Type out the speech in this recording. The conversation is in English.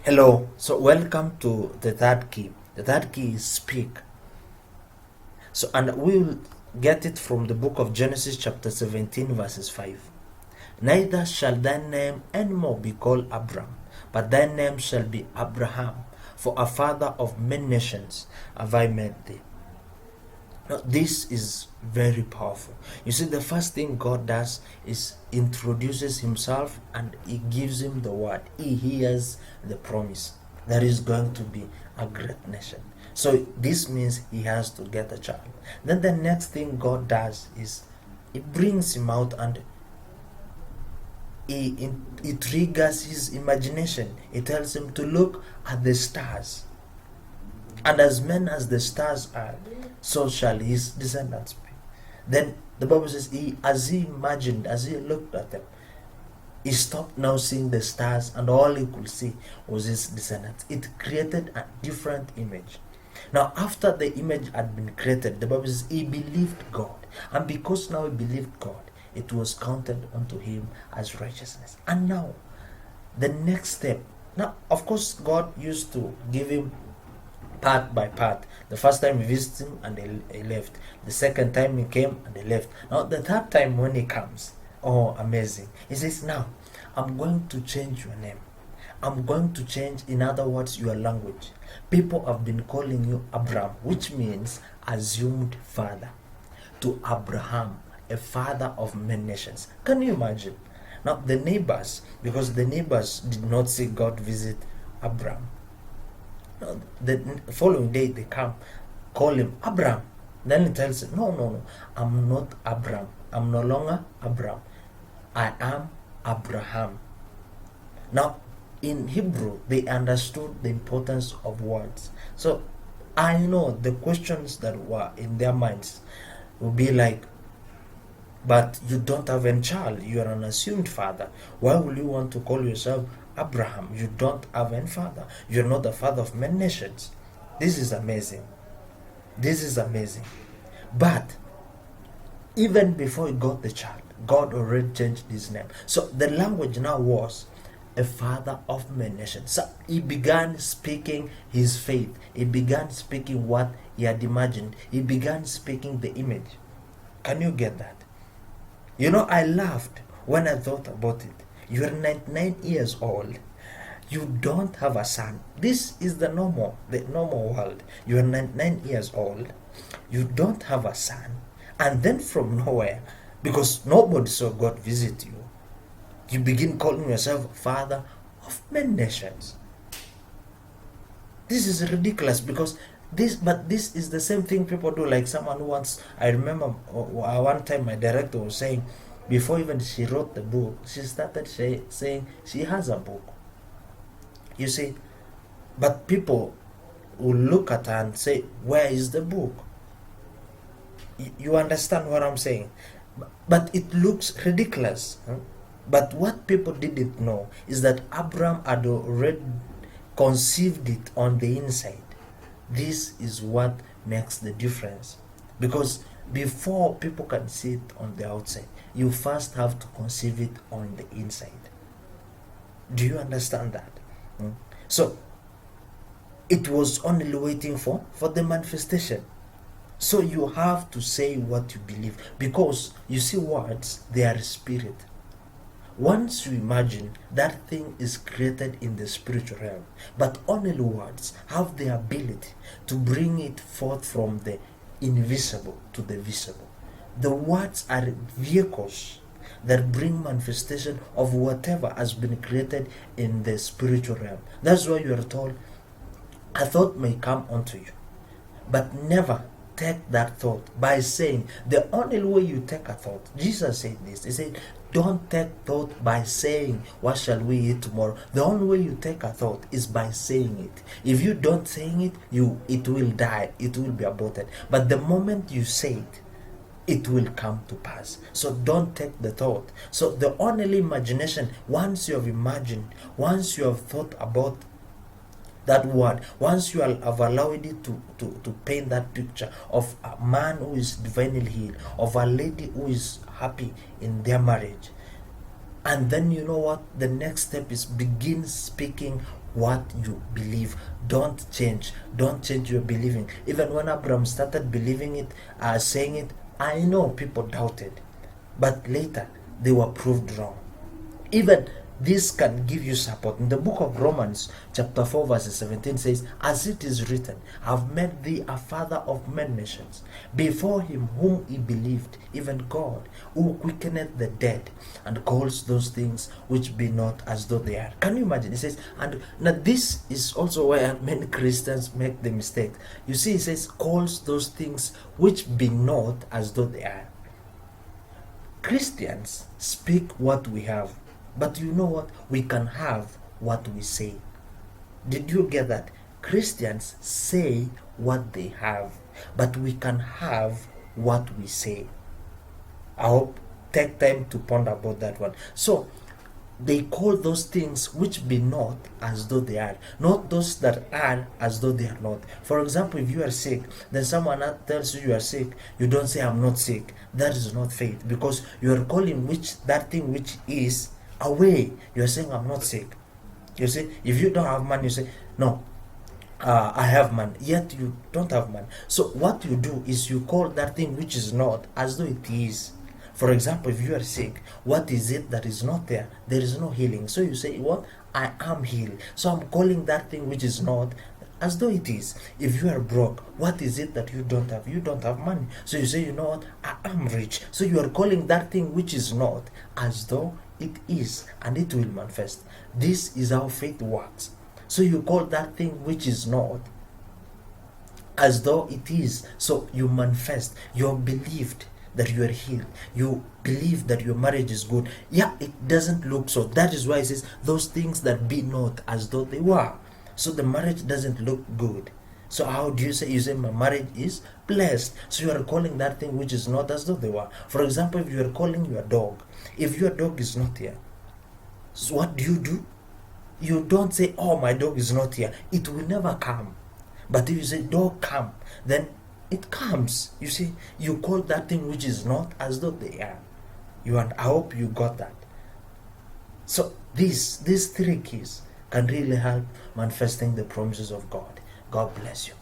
Hello, so welcome to the third key. The third key is speak. So, and we will get it from the book of Genesis, chapter 17, verses 5. Neither shall thy name any more be called Abram, but thy name shall be Abraham, for a father of many nations have I made thee. Now, this is very powerful. You see, the first thing God does is introduces himself and he gives him the word. He hears the promise that is going to be a great nation. So this means he has to get a child. Then the next thing God does is he brings him out and he triggers his imagination. He tells him to look at the stars. And as many as the stars are, so shall his descendants be. Then the Bible says, as he imagined, as he looked at them, he stopped now seeing the stars, and all he could see was his descendants. It created a different image. Now, after the image had been created, the Bible says he believed God. And because now he believed God, it was counted unto him as righteousness. And now, the next step. Now, of course, God used to give him part by part. The first time he visited him and he left. The second time he came and he left. Now the third time when he comes, oh amazing. He says, now I'm going to change your name. I'm going to change, in other words, your language. People have been calling you Abram, which means assumed father, to Abraham, a father of many nations. Can you imagine? Now the neighbors, because the neighbors did not see God visit Abram, the following day they come, call him Abram. Then he tells him, no, I'm not Abram. I'm no longer Abram. I am Abraham. Now, in Hebrew, they understood the importance of words. So, I know the questions that were in their minds will be like, but you don't have any child. You are an assumed father. Why will you want to call yourself Abraham? You don't have any father. You're not the father of many nations. This is amazing. This is amazing. But even before he got the child, God already changed his name. So the language now was a father of many nations. So he began speaking his faith. He began speaking what he had imagined. He began speaking the image. Can you get that? You know, I laughed when I thought about it. You are 99 years old. You don't have a son. This is the normal world. You are 99 years old. You don't have a son. And then from nowhere, because nobody saw God visit you, you begin calling yourself father of many nations. This is ridiculous because this is the same thing people do. Like someone who wants, I remember one time my director was saying, before even she wrote the book, she started saying she has a book. You see, but people will look at her and say, where is the book? You understand what I'm saying? But it looks ridiculous. Huh? But what people didn't know is that Abraham had already conceived it on the inside. This is what makes the difference. Because before people can see it on the outside, you first have to conceive it on the inside. Do you understand that? So, it was only waiting for the manifestation. So you have to say what you believe. Because you see, words, they are spirit. Once you imagine, that thing is created in the spiritual realm. But only words have the ability to bring it forth from the invisible to the visible. The words are vehicles that bring manifestation of whatever has been created in the spiritual realm. That's why you are told, a thought may come unto you, but never take that thought by saying. The only way you take a thought, Jesus said this, he said, don't take thought by saying, what shall we eat tomorrow? The only way you take a thought is by saying it. If you don't saying it, it will die, it will be aborted. But the moment you say it, it will come to pass. So don't take the thought. So the only imagination, once you have imagined, once you have thought about that word, once you have allowed it to paint that picture of a man who is divinely healed, of a lady who is happy in their marriage, and then you know what, the next step is begin speaking what you believe. Don't change. Don't change your believing. Even when Abraham started believing it, saying it, I know people doubted, but later they were proved wrong. Even this can give you support. In the book of Romans, chapter 4, verse 17 says, as it is written, I've made thee a father of many nations, before him whom he believed, even God, who quickeneth the dead, and calls those things which be not as though they are. Can you imagine? It says, and now this is also where many Christians make the mistake. You see, it says, calls those things which be not as though they are. Christians speak what we have. But you know what? We can have what we say. Did you get that? Christians say what they have, but we can have what we say. I hope take time to ponder about that one. So they call those things which be not as though they are, not those that are as though they are not. For example, if you are sick, then someone tells you are sick, you don't say I'm not sick. That is not faith, because you are calling that thing which is away. You're saying I'm not sick. You see, if you don't have money, you say no, I have money, yet you don't have money. So what you do is you call that thing which is not as though it is. For example, if you are sick, what is it that is not there? There is no healing. So you say, what? I am healed. So I'm calling that thing which is not as though it is. If you are broke, what is it that you don't have? You don't have money. So you say, you know what? I am rich. So you are calling that thing which is not as though it is, and it will manifest. This is how faith works. So you call that thing which is not as though it is. So you manifest. You believed that you are healed. You believe that your marriage is good. Yeah, it doesn't look so. That is why it says those things that be not as though they were. So the marriage doesn't look good. So how do you say? You say my marriage is blessed. So you are calling that thing which is not as though they were. For example, if you are calling your dog, if your dog is not here, so what do? You don't say, oh, my dog is not here. It will never come. But if you say, dog come, then it comes. You see, you call that thing which is not as though they are. And I hope you got that. So these three keys can really help manifesting the promises of God. God bless you.